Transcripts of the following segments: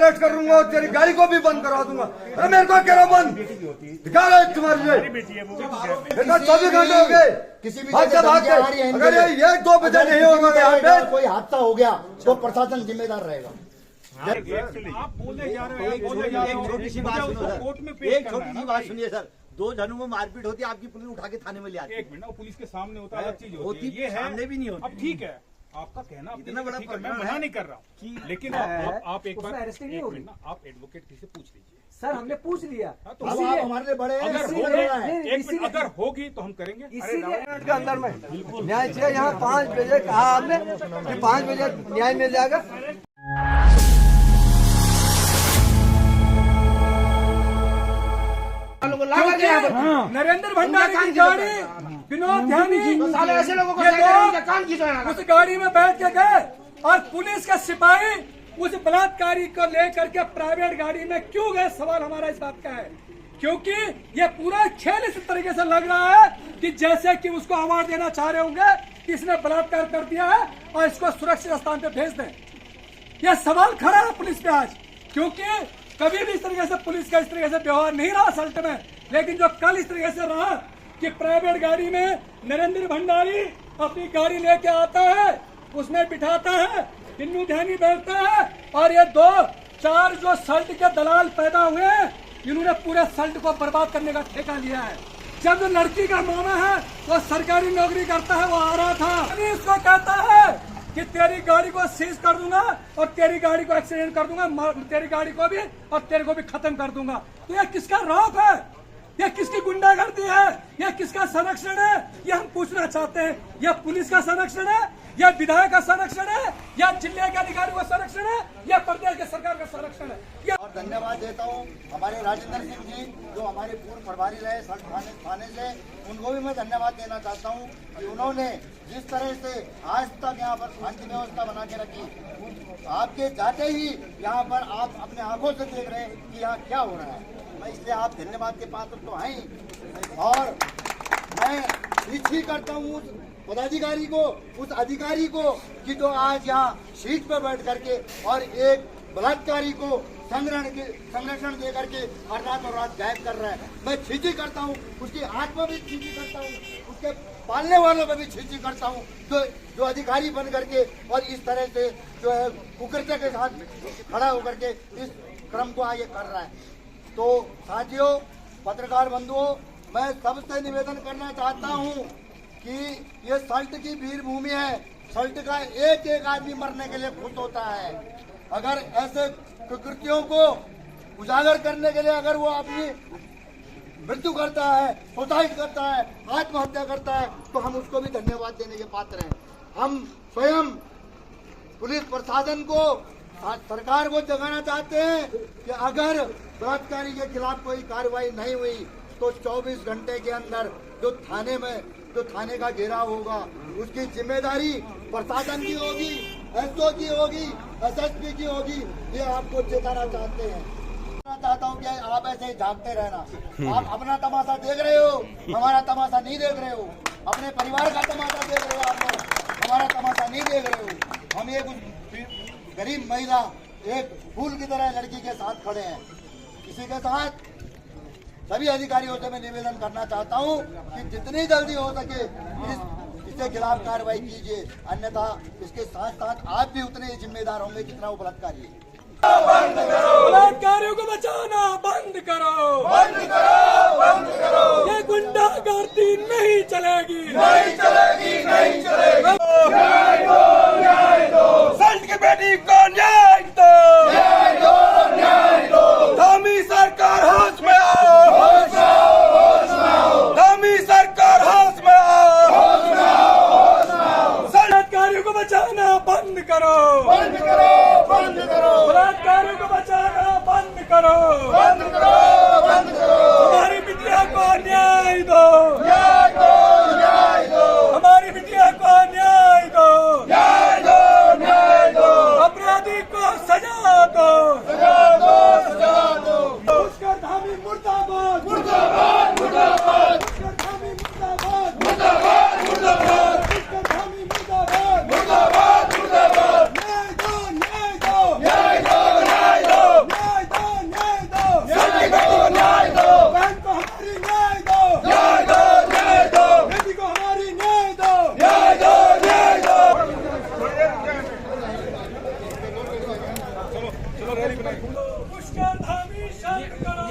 Arrest करूंगा और तेरी गाड़ी को भी बंद करवा दूंगा। अरे मेरे को कह रहा बंद दिखा रहा है तुम्हारे बेटा 24 घंटे हो गए भागते। अगर ये 2 बजे नहीं होगा यहाँ पे कोई हादसा हो गया तो प्रशासन जिम्मेदार रहेगा। आप बोले जा रहे हैं, बोले जा रहे हो। छोटी सी बात सुनो सर, कोर्ट में एक छोटी सी बात सुनिए सर। 2 जनों में मारपीट होती है, आपकी पुलिस उठा के थाने में ले आती है। 1 मिनट, पुलिस के सामने होता है अलग चीज होती ये है, सामने भी नहीं होती। अब ठीक है, आपका कहना इतना बड़ा ठीक है, मैं प्रकरण मना है नहीं कर रहा हूँ, लेकिन आप एक बार आप एडवोकेट से पूछ लीजिए। सर हमने पूछ लिया। तो अब आप हमारे लिए बड़े हैं, अगर इसीलिए होगी, है। 1 मिनट अगर होगी तो हम करेंगे। के अंदर में न्याय चाहिए। यहाँ 5 बजे कहा आपने कि 5 बजे न्याय मिल जाएगा। नरेंद्र भंडारी की गाड़ी विनोद ध्यानी ऐसे लोगों को उस गाड़ी में बैठ के गए और पुलिस के सिपाही उस बलात्कारी को लेकर के प्राइवेट गाड़ी में क्यों गए? सवाल हमारा इस बात का है, क्योंकि ये पूरा खेल इस तरीके से लग रहा है कि जैसे कि उसको अवार्ड देना चाह रहे होंगे कि इसने बलात्कार कर दिया है और इसको सुरक्षित स्थान पे भेज दें। यह सवाल खड़ा है पुलिस पे आज, क्योंकि कभी भी इस तरीके से पुलिस का इस तरीके से व्यवहार नहीं रहा सल्ट में, लेकिन जो कल इस तरीके से रहा कि प्राइवेट गाड़ी में नरेंद्र भंडारी अपनी गाड़ी लेके आता है, उसमें बिठाता है, बिन्नू ध्यानी बैठता है और ये 2-4 जो सल्ट के दलाल पैदा हुए हैं, इन्होंने पूरे सल्ट को बर्बाद करने का ठेका लिया है। जब जो लड़की का मामा है वो सरकारी नौकरी करता है, वो आ रहा था, इसको कहता है कि तेरी गाड़ी को सीज कर दूंगा और तेरी गाड़ी को एक्सीडेंट कर दूंगा, तेरी गाड़ी को भी और तेरे को भी खत्म कर दूंगा। तो यह किसका रौब है? यह किसकी गुंडागर्दी है? यह किसका संरक्षण है? यह हम पूछना चाहते हैं। यह पुलिस का संरक्षण है, यह विधायक का संरक्षण है, या जिले के अधिकारियों का संरक्षण है, या प्रदेश के सरकार का संरक्षण है? और धन्यवाद देता हूँ हमारे राजेंद्र सिंह जी जो हमारे पूर्व प्रभारी रहे थाने से, उनको भी मैं धन्यवाद देना चाहता हूँ कि उन्होंने जिस तरह से आज तक यहाँ पर शांति व्यवस्था बना के रखी। आपके जाते ही यहाँ पर आप अपने आंखों से देख रहे हैं कि यहाँ क्या हो रहा है। मैं इसलिए आप धन्यवाद के पात्र तो हैं ही, और मैं इच्छी करता हूँ उस पदाधिकारी को, उस अधिकारी को कि जो आज यहाँ सीट पर बैठ करके और एक बलात्कारी को संरक्षण दे करके हर रात और रात गायब कर रहा है। मैं छींची करता हूँ, उसकी आंख में भी छींची करता हूँ, उसके पालने वालों में भी छींची करता हूँ जो अधिकारी बन करके और इस तरह से जो है कुकृत्य के साथ खड़ा होकर के इस क्रम को आगे कर रहा है। तो साथियों, पत्रकार बंधुओं, मैं सबसे निवेदन करना चाहता हूँ कि ये सल्ट की वीर भूमि है। सल्ट का एक एक आदमी मरने के लिए खुश होता है। अगर ऐसे कृत्यों को उजागर करने के लिए अगर वो अपनी मृत्यु करता है, सुसाइड करता है, आत्महत्या करता है, तो हम उसको भी धन्यवाद देने के पात्र हैं। हम स्वयं पुलिस प्रशासन को, सरकार को जगाना चाहते हैं कि अगर बलात्कारी के खिलाफ कोई कार्रवाई नहीं हुई तो 24 घंटे के अंदर जो थाने का घेराव होगा उसकी जिम्मेदारी प्रशासन की होगी, एसओ की होगी, एसएसपी की होगी। ये आपको चेताना चाहते हैं। मैं चाहता हूँ कि आप ऐसे ही झांकते रहना। आप अपना तमाशा देख रहे हो, हमारा तमाशा नहीं देख रहे हो। अपने परिवार का तमाशा देख रहे हो, आप हमारा तमाशा नहीं देख रहे हो। हम एक गरीब महिला, एक फूल की तरह लड़की के साथ खड़े हैं। इसी के साथ सभी अधिकारियों से मैं निवेदन करना चाहता हूं कि जितनी जल्दी हो सके इसके खिलाफ कार्रवाई कीजिए, अन्यथा इसके साथ साथ आप भी उतने ही जिम्मेदार होंगे जितना वो बलात्कारी है। बलात्कारियों को बचाना बंद करो, बंद करो, बंद करो। ये गुंडागर्दी नहीं चलेगी, नहीं चलेगी, नहीं चलेगी। न्याय दो, न्याय दो। सल्ट की बेटी को न्याय दो, न्याय दो, न्याय दो। धामी सरकार होश में आओ, होश में आओ, होश में आओ। धामी सरकार होश में आओ, होश में आओ, होश में आओ। बलात्कारियों को बचाना बंद करो, बंद करो, बंद करो। बलात्कारियों को बचाना बंद करो, बंद करो। पुष्करधामी शांत करो,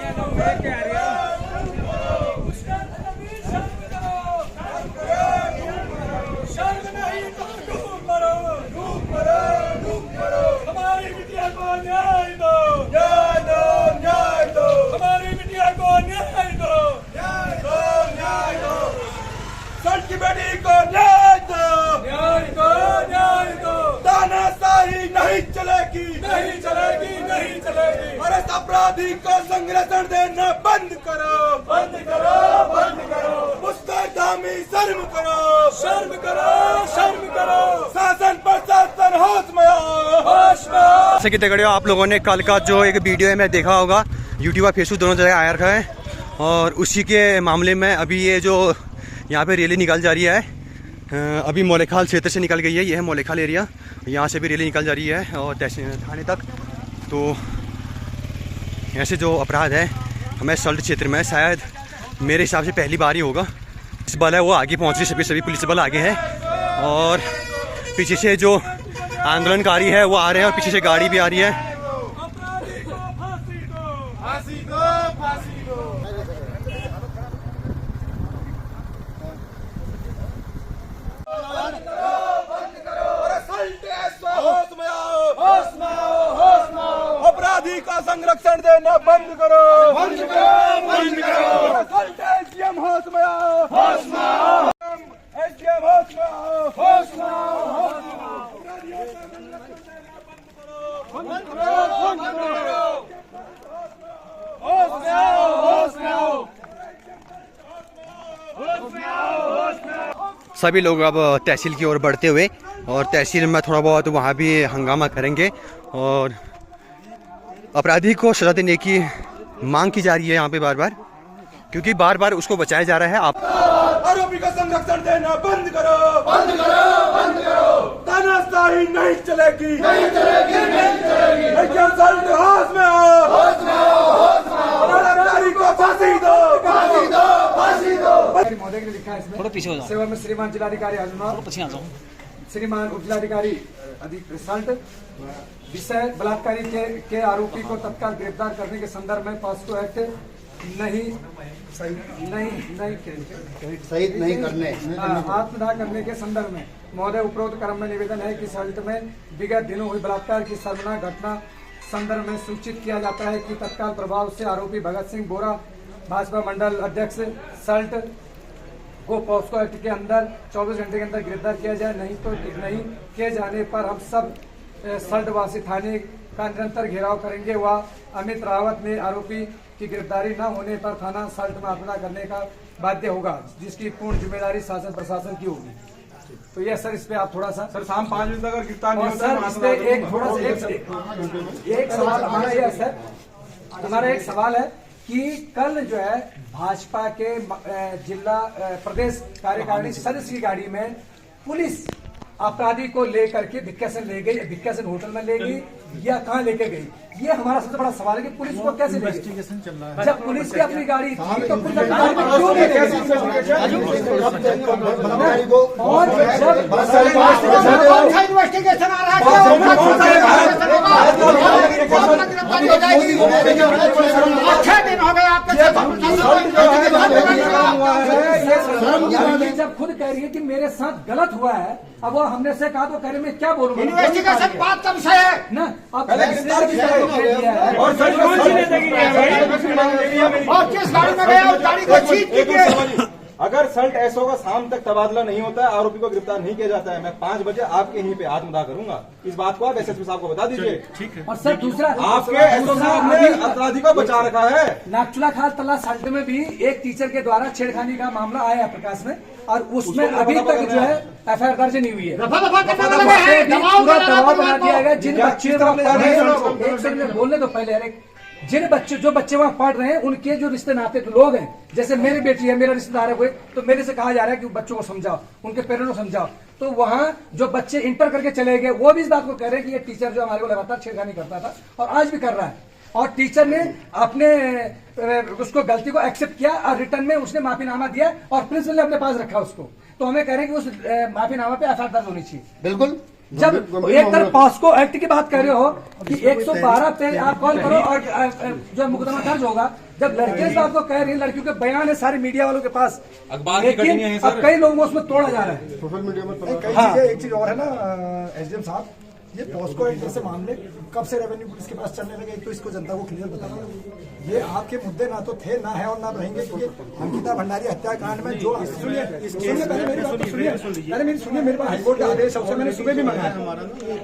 पुष्करधामी शांत करो, शर्म नहीं तो डूब मरो, हमारी बिटिया को न्याय दो, हमारी बिटिया को न्याय दो, सल्ट की बेटी को न्याय दो, न्याय दो, तानाशाही नहीं चलेगी, नहीं चलेगी। और इस अपराधी को संरक्षण देना बंद करो, मुस्तैदामी शर्म करो, शासन प्रशासन होश में आओ। जैसे कि देख रहे हो आप लोगों ने कल का जो एक वीडियो है मैं देखा होगा, यूट्यूब और फेसबुक दोनों जगह आया रखा है, और उसी के मामले में अभी ये जो यहाँ पे रैली निकाल जा रही है, अभी मौलेखाल क्षेत्र से निकल गई है, ये है मौलेखाल एरिया, यहाँ से भी रैली निकल जा रही है और थाने तक। तो ऐसे जो अपराध है हमें सल्ट क्षेत्र में शायद मेरे हिसाब से पहली बार ही होगा। पुलिस बल है वो आगे पहुँच रही, सभी पुलिस बल आगे है, और पीछे से जो आंदोलनकारी है वो आ रहे हैं, और पीछे से गाड़ी भी आ रही है। अपराधी को फांसी दो, अपराधी का संरक्षण देना बंद करो, एसडीएम होश में आओ, एसडीएम होश में आओ। सभी लोग अब तहसील की ओर बढ़ते हुए, और तहसील में थोड़ा बहुत वहाँ भी हंगामा करेंगे, और अपराधी को सजा देने की मांग की जा रही है यहाँ पे बार बार, क्योंकि बार बार उसको बचाया जा रहा है। आप आरोपी का संरक्षण देना बंद करो, तानाशाही नहीं चलेगी, लेकिन सल्ट होश में आओ, अपराधी को फांसी दो। महोदय ने लिखा है इसमें, थोड़ा पीछे हो जाओ। सेवा में श्रीमान जिलाधिकारी हजमा, श्रीमान उप जिलाधिकारी सल्ट, विषय बलात्कारी के आरोपी को तत्काल गिरफ्तार करने के संदर्भ में पॉस्को एक्ट शहीद नहीं करने आत्मदाह करने के संदर्भ में महोदय उपरोक्त क्रम में निवेदन है कि सल्ट में विगत दिनों हुई बलात्कार की शर्मनाक घटना संदर्भ में सूचित किया जाता है कि तत्काल प्रभाव से आरोपी भगत सिंह बोरा भाजपा मंडल अध्यक्ष सल्ट को पॉस्को एक्ट के अंदर 24 घंटे के अंदर गिरफ्तार किया जाए, नहीं तो नहीं किए जाने पर हम सब सल्टवासी थाने का निरंतर घेराव करेंगे। वह अमित रावत ने आरोपी की गिरफ्तारी न होने पर थाना सल्ट में आत्मदाह करने का बाध्य होगा, जिसकी पूर्ण जिम्मेदारी शासन प्रशासन की होगी। तो ये सर इस पे आप थोड़ा सा सर शाम 5 बजे तक अगर गिरफ्तार नहीं होता सर इस पे एक थोड़ा सा एक सवाल हमारा ये है सर, हमारा एक सवाल है कि कल जो है भाजपा के जिला प्रदेश कार्यकारिणी सदस्य की गाड़ी में पुलिस अपराधी को लेकर के भिक्कासन ले गई, भिक्कासन होटल में ले गई या कहाँ लेके गई, ये हमारा सबसे बड़ा सवाल है कि पुलिस को कैसे ले गई। जब पुलिस की अपनी गाड़ी थी तो पुलिस अपनी गाड़ी में क्यों नहीं ले गई? और इन्वेस्टिगेशन आ रहा है जब खुद कह रही है कि मेरे साथ गलत हुआ है, अब वो हमने से कहा तो कह रहे मैं क्या बोलूँ, इन्वेस्टिगेशन बात का विषय है ना। अब और किस गाड़ी में गया उस गाड़ी को छीन कीजिए। अगर सल्ट एसओ का शाम तक तबादला नहीं होता है, आरोपी को गिरफ्तार नहीं किया जाता है, मैं 5 बजे आपके यहीं पे आत्मदाह करूंगा। इस बात को आप एसएसपी साहब को बता दीजिए। ठीक है। और सर दूसरा आपके एसओ साहब ने अपराधी को बचा रखा है। नागचूला खाल तला सल्ट में भी एक टीचर के द्वारा छेड़खानी का मामला आया है प्रकाश में, और उसमें अभी तक जो है एफआईआर दर्ज नहीं हुई है। पूरा दबाव बना दिया गया जिन बच्चे बोलने तो पहले जिन बच्चे जो बच्चे वहाँ पढ़ रहे हैं उनके जो रिश्ते नाते लोग हैं, जैसे मेरी बेटी है, मेरा रिश्तेदार है कोई, तो मेरे से कहा जा रहा है कि बच्चों को समझाओ, उनके पेरेंट्स को समझाओ। तो वहाँ जो बच्चे इंटर करके चले गए वो भी इस बात को कह रहे हैं कि ये टीचर जो हमारे को लगातार छेड़खानी करता था और आज भी कर रहा है, और टीचर ने अपने उसको गलती को एक्सेप्ट किया और रिटर्न में उसने माफीनामा दिया और प्रिंसिपल ने अपने पास रखा उसको। तो हमें कह रहे हैं कि उस माफीनामा पे एफआईआर दर्ज होनी चाहिए। बिल्कुल जब एक तरफ पॉस्को एक्ट की बात कर रहे हो कि 112 पे आप कॉल करो और जो मुकदमा दर्ज होगा, जब लड़के से आपको कह रही है, लड़कियों के बयान है सारे मीडिया वालों के पास, लेकिन अब कई लोगों को उसमें तोड़ा जा रहा है सोशल मीडिया में। कई चीजें, एक चीज और है ना एसडीएम साहब, ये पॉस्को एक्ट जैसे मामले कब से रेवेन्यू पुलिस के पास चलने लगे, एक तो इसको जनता को क्लियर बताना, ये आपके मुद्दे ना तो थे, ना है और ना रहेंगे, क्योंकि अंकिता भंडारी हत्याकांड में जो सुनिए पहले मेरी बात सुनिए, मेरे पास हाईकोर्ट का आदेश सबसे मैंने सुबह भी मंगाया,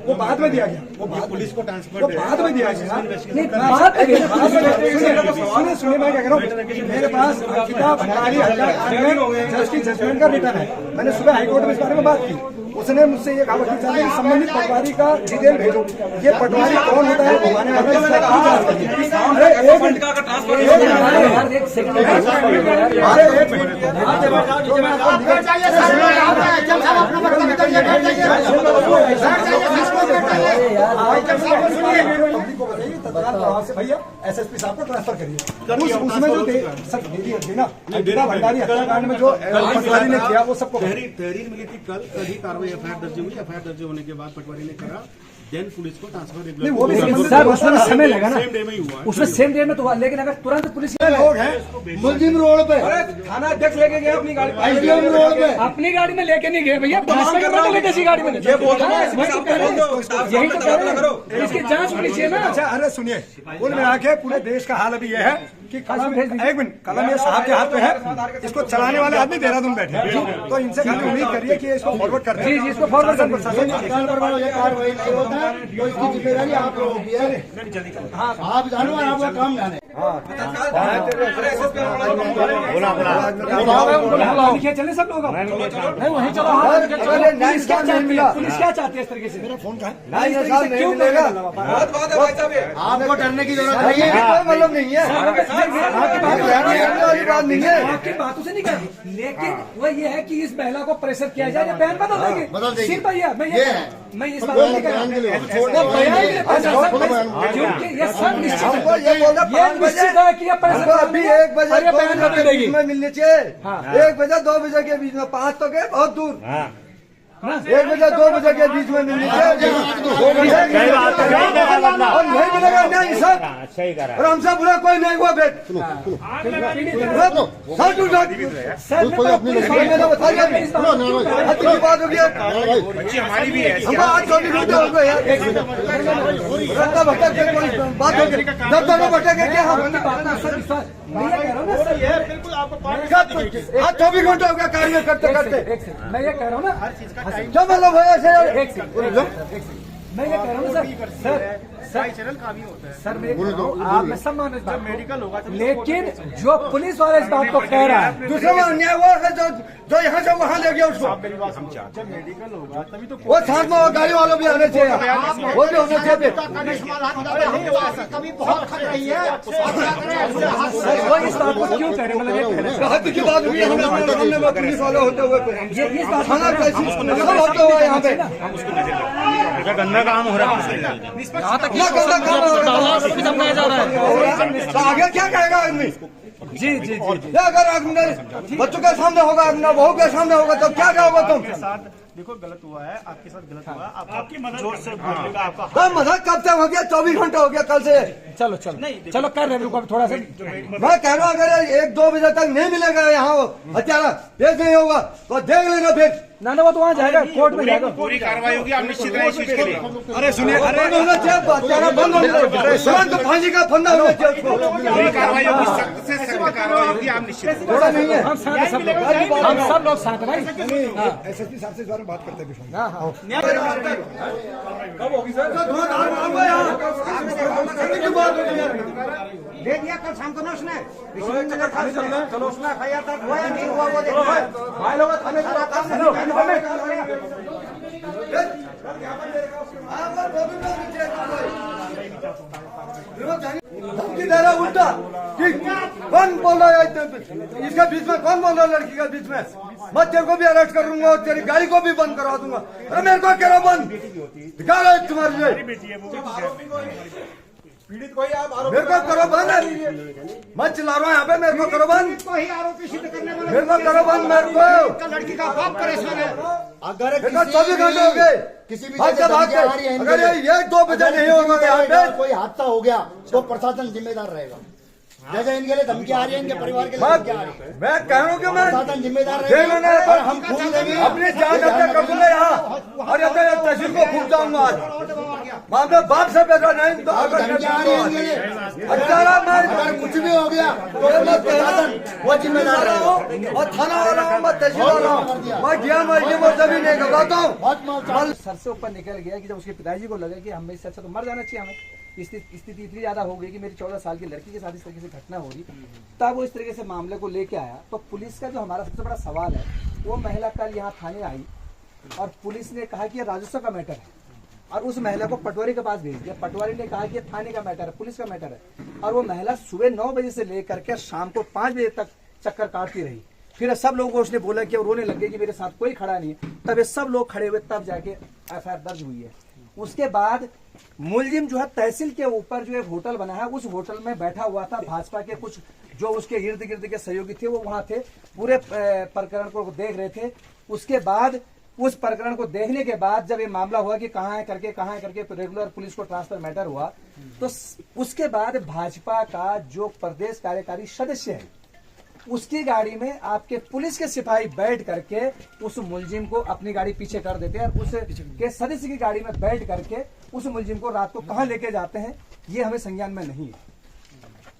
वो बाद में दिया गया, वो पुलिस को ट्रांसफर, वो बाद में दिया गया। सुनिए मैं क्या कह रहा हूँ, मेरे पास अंकिता भंडारी हत्याकांड में जज की जजमेंट का रिटर्न है, मैंने सुबह हाईकोर्ट में इस बारे में बात की, उसने मुझसे ये कहा वकील साहब कि संबंधित पटवारी का डिटेल भेजो, ये पटवारी कौन होता है घुमाने वाला, भैया एसएसपी साहब को ट्रांसफर करिए, उसमें जो अंकिता भंडारी हत्याकांड में जो पटवारी ने किया वो सबको तहरीर मिली थी कल ही कार्रवाई एफआईआर दर्ज हुई, एफआईआर दर्ज होने के बाद पटवारी ने करा, देन पुलिस को ट्रांसफर, वो भी सर उसमें समय लगा ना, सेम डे में ही हुआ, उसमें सेम डे में तो हुआ, लेकिन अगर तुरंत पुलिस लोग हैं मुलजिम रोड पे, थाना अध्यक्ष लेके गए अपनी गाड़ी, एसडीएम रोड पे अपनी गाड़ी में लेके नहीं गए भैया, किसी गाड़ी में यही तो करो, इसकी जांच होनी चाहिए ना। अच्छा अरे सुनिए, कुल मिला के पूरे देश का हाल अभी यह है कि कलम, एक मिनट, कलम ये साहब के हाथ में है, इसको चलाने वाले आदमी देहरादून बैठे हैं, तो इनसे खाली उम्मीद करिए कि इसको फॉरवर्ड कर जी इसको फॉरवर्ड कर कार्रवाई नहीं होता तो इसकी जिम्मेदारी आप लोगों की है। हाँ आप जानो और आपका काम जाने। चले सब लोग वहीं चलो, पुलिस क्या चाहती है इस तरीके से, मेरा फोन का क्यों मिलेगा, आपको डरने की जरूरत नहीं है, कोई मतलब नहीं है, वाली बात नहीं है, आपकी बातों से नहीं करती, लेकिन वो ये है कि इस महिला को प्रेशर किया जाए, ये बयान बदल देगी सिर्फ भैया, मैं इस बात नहीं कह रहा, क्योंकि ये सब निश्चित है कि ये प्रेशर अभी 1 बजे 2 बजे के बीच में मिलनी चाहिए, 1 बजे 2 बजे के बीच में, 5 तो गए बहुत दूर, 1 बजे 2 बजे के बीच में मिलनी चाहिए, और नहीं मिलेगा नहीं सर, और हमसे बुरा कोई नहीं हुआ बेट, बात होगी हमारी भी है, आज 24 घंटे हो गए यार, भटक बात होगी, जब दोनों भटके क्या हम आज 24 घंटे हो गया कार्य करते करते, मैं ये कह रहा हूँ ना, क्या मतलब है ऐसे, मैं ये कह रहा हूँ सर सर आप मैं सब मान जब मेडिकल होगा, लेकिन जो पुलिस वाला इस बात को कह रहा है, दूसरे में अन्याय हुआ है, जो यहाँ से वहाँ ले गया उसको, जब मेडिकल होगा तभी तो वो साथ में वो गाड़ी वालों भी आने चाहिए, वो भी होना चाहिए, कभी बहुत खत रही है, वो इस बात को क्यों कह रहे हैं, मतलब हद की बात हुई, हमने पुलिस वाले होते हुए इस बात खाना कैसे होते हुए यहाँ पे गंदा काम हो रहा है, यहाँ तक गंदा काम जा रहा है, तो आगे क्या कहेगा आदमी, जी जी जी जी, अगर आदमी बच्चों के सामने होगा, अपना बहू के सामने होगा, तो क्या कहोगे तुम, देखो गलत हुआ है, आपके साथ गलत हुआ है, आपकी जोर से बोलेगा, आपका मजाक कब तक हो गया, 24 घंटे हो गया कल से, चलो चलो कर रहे हैं थोड़ा सा, मैं कह रहा हूँ अगर 1-2 बजे तक नहीं मिलेगा यहाँ वो हत्यारा, पेश नहीं होगा तो देख लेना फिर, ना वो तो वहाँ जाएगा, कोर्ट में जाएगा, पूरी कार्रवाई होगी, आप निश्चित रहे इस चीज के लिए। अरे सुनिए, बंद होना चाहिए, हत्यारा बंद होना चाहिए, तो फांसी का फंदा होना चाहिए उसको, पूरी कार्रवाई होगी, सख्त से सख्त कार्रवाई होगी, आप निश्चित थोड़ा नहीं है, हम सब लोग साथ भाई, एसएसपी साहब से इस बारे में बात करते हैं, कब होगी सर, दे दिया कल शाम को ना उसने, चलो उसमें एफआईआर तक हुआ या नहीं हुआ वो देखो, भाई लोग थाने धमकी दे रहा उल्टा, ठीक, कौन बोल रहा है इसके बीच में, कौन बोल रहा है लड़की के बीच में, मैं तेरे को भी अरेस्ट करूंगा और तेरी गाड़ी को भी बंद करवा दूंगा, अरे मेरे को कह रहा बंद, दिखा रहा है तुम्हारे पीड़ित को ही आप मेरे को करो बंद, मैं चिल्ला रहा हूँ यहाँ पे, मेरे को करो बंद, को ही आरोपी सिद्ध करने वाला, मेरे को करो बंद, मेरे को लड़की का बाप परेशान है, अगर बेटा 24 घंटे हो गए किसी भी भागते जगह भागते धमकियां आ रही हैं इनके अगर लिए, ये 2 बजे अगर नहीं किसी होगा भी यहाँ जगह पे कोई हादसा हो गया तो प्रशासन जिम्मेदार रहेगा। जैसे इनके लिए धमकी आ रही है, इनके परिवार के लिए धमकी आ रही है, मैं कह रहा हूँ कि मैं प्रशासन जिम्मेदार जेल में रहेगा। नहीं, और हम खुद देंगे अपनी जान हत्या कर दूंगा यहाँ और अपने तहसील को फूक जाऊंगा आज। मामले बाप से पैसा नहीं तो अगर धमकियां आ रही है इनके लिए। अठारह मैं अगर कुछ भी हो गया तो पुलिस प्रशासन वो जिम्मेदार रहेगा। और थाना वाला हूँ मैं तहसील वाला हूँ मैं ज्ञान वाली वो सभी नहीं घबराता हूँ। बहुत माल सर से ऊपर निकल गया कि जब उसके पिताजी को लगा कि हमें इससे अच्छा तो मर जाना चाहिए, हमें स्थिति इतनी ज्यादा हो गई कि मेरी 14 साल की लड़की के साथ इस तरीके से घटना हो रही, तब वो इस तरीके से मामले को लेके आया। तो पुलिस का जो हमारा सबसे बड़ा सवाल है, वो महिला कल यहाँ थाने आई और पुलिस ने कहा कि ये राजस्व का मैटर है और उस महिला को पटवारी के पास भेज दिया। पटवारी ने कहा कि ये थाने का मैटर है, पुलिस का मैटर है। और वो महिला सुबह 9 बजे से लेकर के शाम को 5 बजे तक चक्कर काटती रही। फिर सब लोगों को उसने बोला कि रोने लग गए कि मेरे साथ कोई खड़ा नहीं है। तब ये सब लोग खड़े हुए, तब जाके एफआईआर दर्ज हुई है। उसके बाद मुलजिम जो है तहसील के ऊपर जो एक होटल बना है, उस होटल में बैठा हुआ था। भाजपा के कुछ जो उसके इर्द गिर्द के सहयोगी थे वो वहां थे, पूरे प्रकरण को देख रहे थे। उसके बाद उस प्रकरण को देखने के बाद जब ये मामला हुआ कि कहाँ है करके तो रेगुलर पुलिस को ट्रांसफर मैटर हुआ, तो उसके बाद भाजपा का जो प्रदेश कार्यकारी सदस्य है उसकी गाड़ी में आपके पुलिस के सिपाही बैठ करके उस मुलजिम को अपनी गाड़ी पीछे कर देते हैं और उस के सदस्य की गाड़ी में बैठ करके उस मुलजिम को रात को कहां लेके जाते हैं ये हमें संज्ञान में नहीं है।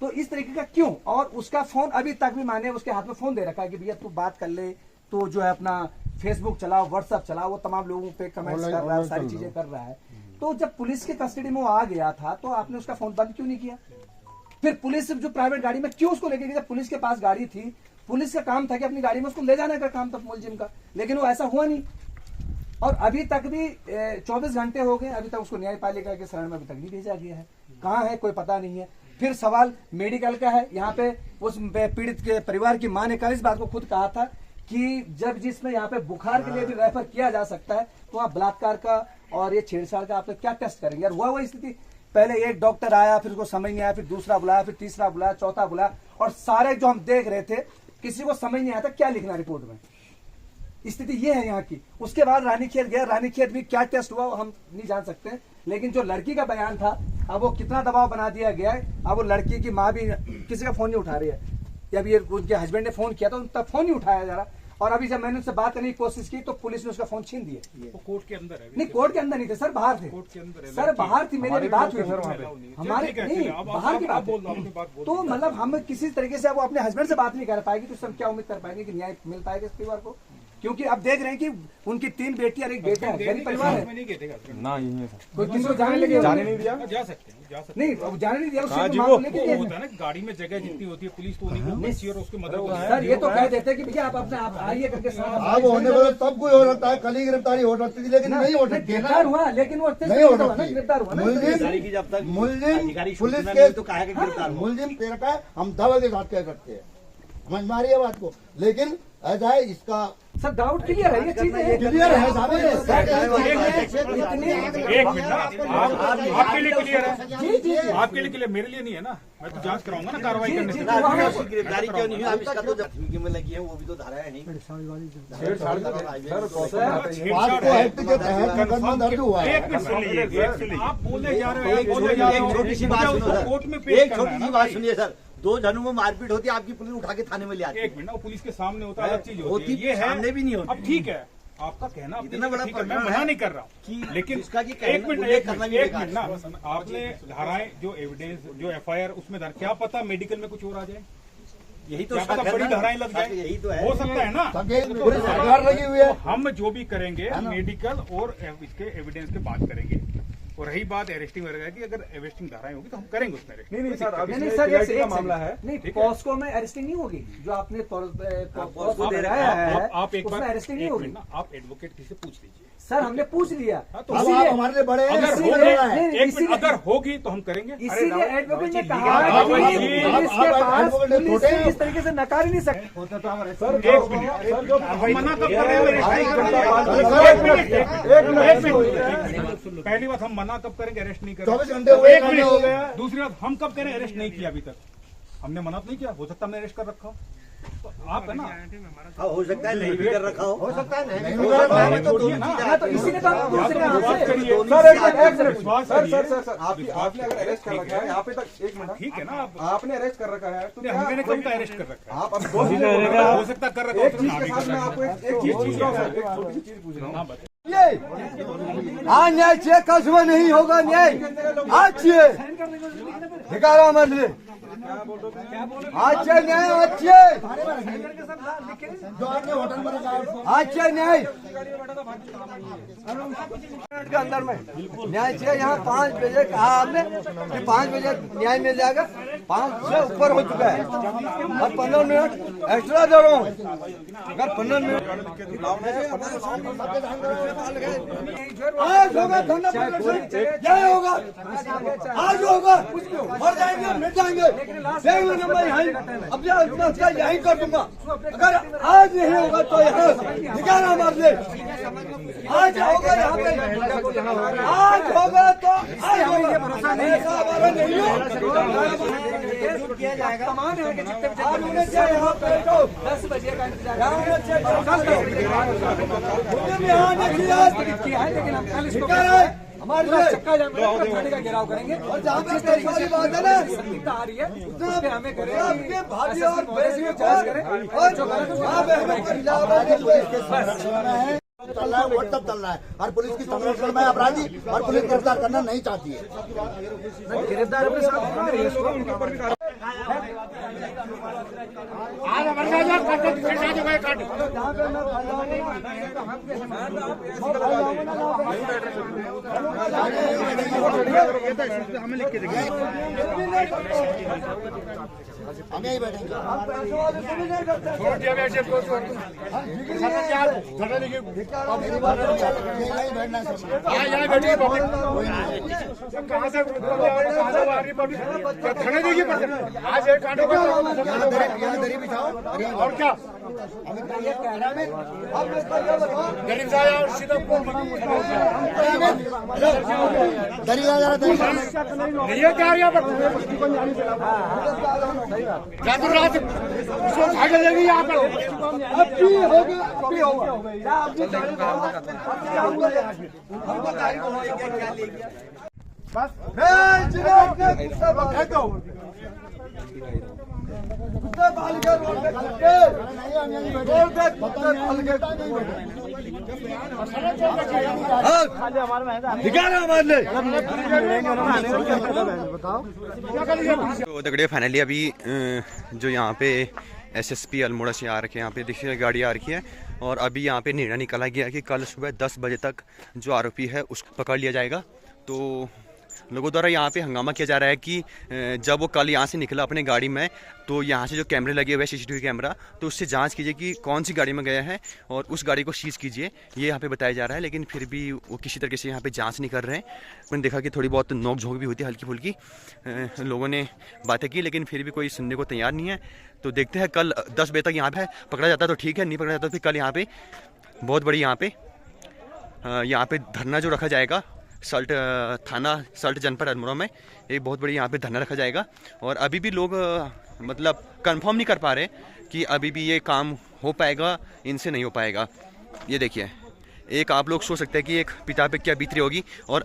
तो इस तरीके का क्यों? और उसका फोन अभी तक भी माने उसके हाथ में फोन दे रखा है कि भैया तू बात कर ले, तो जो है अपना फेसबुक चलाओ, व्हाट्सएप चलाओ, वो तमाम लोगों पे कमेंट्स कर रहा है, सारी चीजें कर रहा है। तो जब पुलिस के कस्टडी में वो आ गया था तो आपने उसका फोन बंद क्यों नहीं किया? फिर पुलिस जो प्राइवेट गाड़ी में क्यों उसको लेके गई? जब पुलिस के पास गाड़ी थी, पुलिस का काम था कि अपनी गाड़ी में उसको ले जाने का काम था मुलजिम का, लेकिन वो ऐसा हुआ नहीं। और अभी तक भी 24 घंटे हो गए, अभी तक उसको न्यायपालिका के शरण में अभी तक नहीं भेजा गया है। कहाँ है कोई पता नहीं है। फिर सवाल मेडिकल का है। यहाँ पे उस पीड़ित के परिवार की मां ने कल इस बात को खुद कहा था कि जब जिसमें यहाँ पे बुखार के लिए भी रेफर किया जा सकता है तो वहाँ बलात्कार का और ये छेड़छाड़ का आप लोग क्या टेस्ट करेंगे? यार वही स्थिति, पहले एक डॉक्टर आया, फिर उसको समझ नहीं आया, फिर दूसरा बुलाया, फिर तीसरा बुलाया, चौथा बुलाया, और सारे जो हम देख रहे थे किसी को समझ नहीं आया था क्या लिखना रिपोर्ट में। स्थिति ये है यहाँ की। उसके बाद रानीखेत गया, रानीखेत भी क्या टेस्ट हुआ हम नहीं जान सकते, लेकिन जो लड़की का बयान था, अब वो कितना दबाव बना दिया गया है। अब वो लड़की की माँ भी किसी का फोन नहीं उठा रही है। जब ये उनके हस्बैंड ने फोन किया तो तब फोन नहीं उठाया जा रहा, और अभी जब मैंने उससे बात करने की कोशिश की तो पुलिस ने उसका फोन छीन दिया। वो कोर्ट के अंदर है। नहीं, कोर्ट के अंदर नहीं थे सर, बाहर थे। कोर्ट के अंदर है। सर बाहर थी, मेरी बात हुई हमारे ठीक है, नहीं, अब बाहर की आप बात बोल दो, अपनी बात बोल तो दो। मतलब हम किसी तरीके से वो अपने हस्बैंड से बात नहीं कर पाएगी, तो हम क्या उम्मीद कर पाएंगे कि न्याय मिल पाएगा इस परिवार को? क्योंकि अब देख रहे हैं कि उनकी 3 बेटी और 1 बेटा है, गरीब परिवार है। नहीं कहते ना यही है कोई किसी को जाने लगे जाने नहीं दिया। जा सकते हैं, जा सकते नहीं, अब जाने नहीं दिया। हाँ जी, उसको वो लेके हैं। गए वो होता है ना गाड़ी में जगह जितनी होती है पुलिस तो उन्हीं को बची और उसके मदद सर, ये तो कह देते कि भैया आप अपने आप आइए करके साथ अब होने वाला सब कुछ हो सकता है। कल ही गिरफ्तारी हो सकती थी, लेकिन नहीं हो सकती है गिरफ्तार ना। हुआ, लेकिन वो नहीं हो ना, सकती। गिरफ्तार हुआ ना। अधिकारी की जब तक मुलजिम अधिकारी पुलिस सूचना के मिली तो कहा कि गिरफ्तार हुआ। मुलजिम तेरे का हम दावा के साथ कह सकते हैं, समझ में आ रही है बात को। लेकिन ऐसा है, इसका सर डाउट क्लियर है, ये चीजें क्लियर है साहब। एक मिनट ना, आपके लिए क्लियर है, आपके लिए क्लियर, मेरे लिए नहीं है ना। मैं तो जांच कराऊंगा ना कार्रवाई करने से। उसकी गिरफ्तारी क्यों नहीं हुई? अब इसका तो धमकी में लगी है, वो भी तो धारा है नहीं। बात को एक्ट के तहत मुकदमा दर्ज हुआ है। एक मिनट सुनिए, आप बोलने जा रहे हो, आप बोलने जा रहे हो। एक छोटी सी बात सुनो सर, कोर्ट में पेश एक करना छोटी है सी ना बात भाई। सुनिए सर। 2 जनों में मारपीट होती है, आपकी पुलिस उठा के थाने में ले आती है। एक मिनट ना, वो पुलिस के सामने होता है, अलग चीज होती होती है। ये है सामने भी नहीं होती। अब ठीक है, आपका कहना इतना बड़ा ठीक है, मैं प्रकरण मना है नहीं कर रहा कि हूँ, लेकिन जिसका कि एक कहना- मिनट उल्लेख करना भी एक बेकार मिनट ना, आपने धाराएं जो एविडेंस जो एफआईआर उसमें क्या पता मेडिकल में कुछ और आ जाए, यही तो क्या पता शक है बड़ी ना। धाराएं लग जाए, यही तो है। हो सकता है ना। पूरी सरकार लगी हुई है। हम जो भी करेंगे मेडिकल और इसके एविडेंस के बात करेंगे। और रही बात अरेस्टिंग वगैरह की, अगर अरेस्टिंग धाराएं होगी तो हम करेंगे उसमें arresting। नहीं सर, अब नहीं नहीं इसमें सर, CID का एक मामला है। नहीं, ठीक है। पॉस्को में अरेस्टिंग नहीं होगी जो आपने पॉस्को दे रहा है, आप एक उसमें बार अरेस्टिंग नहीं एक होगी। मिनट ना, आप एडवोकेट किसी से पूछ लीजिए। सर हमने पूछ लिया, हाँ, तो अब इसीलिए- आप हमारे लिए बड़े हैं, अगर इसीलिए होगी, लड़ा है। नहीं, एक इसीलिए- मिनट, अगर होगी तो हम करेंगे। इसीलिए एडवोकेट ने कहा आप कि वही- पुलिस के आप पास एडवोकेट पुलिस छोटे हैं। इस तरीके से नकार ही नहीं सकते। एक मिनट, हम मना कब कर रहे हैं? पहली बात, हम मना कब करेंगे? अरेस्ट नहीं करेंगे। 24 घंटे हुए, एक मिनट हो गया। दूसरी बात, हम कब करें? अरेस्ट नहीं किया अभी तक, हमने मना तो नहीं किया। हो सकता हमने अरेस्ट कर रखा हो। आप है ना, हो सकता है नहीं भी कर रखा हो सकता है नहीं भी कर रखा है, तो दोनों चीजें तो इसीलिए तो हम पूछ रहे हैं बात आपसे। करिए। सर आपने अगर अरेस्ट कर रखा है यहाँ पे तक, एक मिनट, ठीक है ना, आप आपने अरेस्ट कर रखा है तो मैंने कब का अरेस्ट कर रखा है? आप अब दो चीजें हो सकता कर रखा एक चीज के साथ मैं आपको एक चीज पूछ रहा हूँ सर, एक छोटी सी चीज पूछ रहा हूँ। आज न्याय चाहिए, कल सुबह नहीं होगा न्याय, आज चाहिए। धिकारा मत ले, आज चाहिए न्याय, आज चाहिए, जो आपने होटल पर आज चाहिए न्याय के अंदर में न्याय चाहिए। यहाँ 5 बजे कहा आपने कि 5 बजे न्याय मिल जाएगा, 5 से ऊपर हो चुका है और 15 मिनट एक्स्ट्रा दे रहा हूँ। अगर 15 मिनट आज होगा धरना प्रदर्शन, यही होगा, आज होगा, मर जाएंगे, मिट जाएंगे, देंगे नंबर यहीं, अपना यहीं कर दूंगा। अगर आज नहीं होगा तो यहाँ ठिकाना मार ले। आज होगा यहाँ पे, आज होगा तो आज होगा, ऐसा हमारा नहीं किया जाएगा। सामान है कि जितने बजे आज होना चाहिए यहाँ पे तो 10 बजे का इंतजार यहाँ होना चाहिए। यहाँ नहीं किया है, लेकिन हम कल इसको हमारे लिए चक्का जाम करेंगे, थाने का घेराव करेंगे और जहाँ पे पैसे वाली बात है ना, सख्ता आ रही है उस पे हमें करें आपके भाभी और बहन जांच करें और जो गलत वहाँ पे हमें चल रहा है, व्हाट्सएप चल रहा है और पुलिस की संरक्षण में अपराधी और पुलिस गिरफ्तार करना नहीं चाहती है। गिरफ्तार अपने साथ हमें लिख के देंगे। हम यही बैठेंगे। मेरी बात यही बैठना है यहाँ दरी बिछाओ और क्या दरी आ जा तो दगड़े फाइनली अभी जो यहाँ पे एसएसपी अल्मोड़ा से आ रखे हैं, यहाँ पे देखिए गाड़ी आ रखी है और अभी यहाँ पे निर्णय निकाला गया है कि कल सुबह 10 बजे तक जो आरोपी है उसको पकड़ लिया जाएगा। तो लोगों द्वारा यहाँ पे हंगामा किया जा रहा है कि जब वो कल यहाँ से निकला अपने गाड़ी में तो यहाँ से जो कैमरे लगे हुए हैं सीसीटीवी कैमरा, तो उससे जांच कीजिए कि कौन सी गाड़ी में गया है और उस गाड़ी को सीज कीजिए, ये यहाँ पे बताया जा रहा है। लेकिन फिर भी वो किसी तरीके से यहाँ पे जांच नहीं कर रहे हैं। मैंने देखा कि थोड़ी बहुत नोक झोंक भी होती है, हल्की फुल्की लोगों ने बातें की, लेकिन फिर भी कोई सुनने को तैयार नहीं है। तो देखते हैं कल 10 बजे तक यहाँ पे पकड़ा जाता है तो ठीक है, नहीं पकड़ा जाता तो फिर कल यहाँ पे बहुत बड़ी यहाँ पे धरना जो रखा जाएगा सल्ट थाना सल्ट जनपद अल्मोड़ा में, एक बहुत बड़ी यहाँ पे धरना रखा जाएगा। और अभी भी लोग मतलब कंफर्म नहीं कर पा रहे कि अभी भी ये काम हो पाएगा, इनसे नहीं हो पाएगा। ये देखिए, एक आप लोग सोच सकते हैं कि एक पिता पे क्या बीत रही होगी और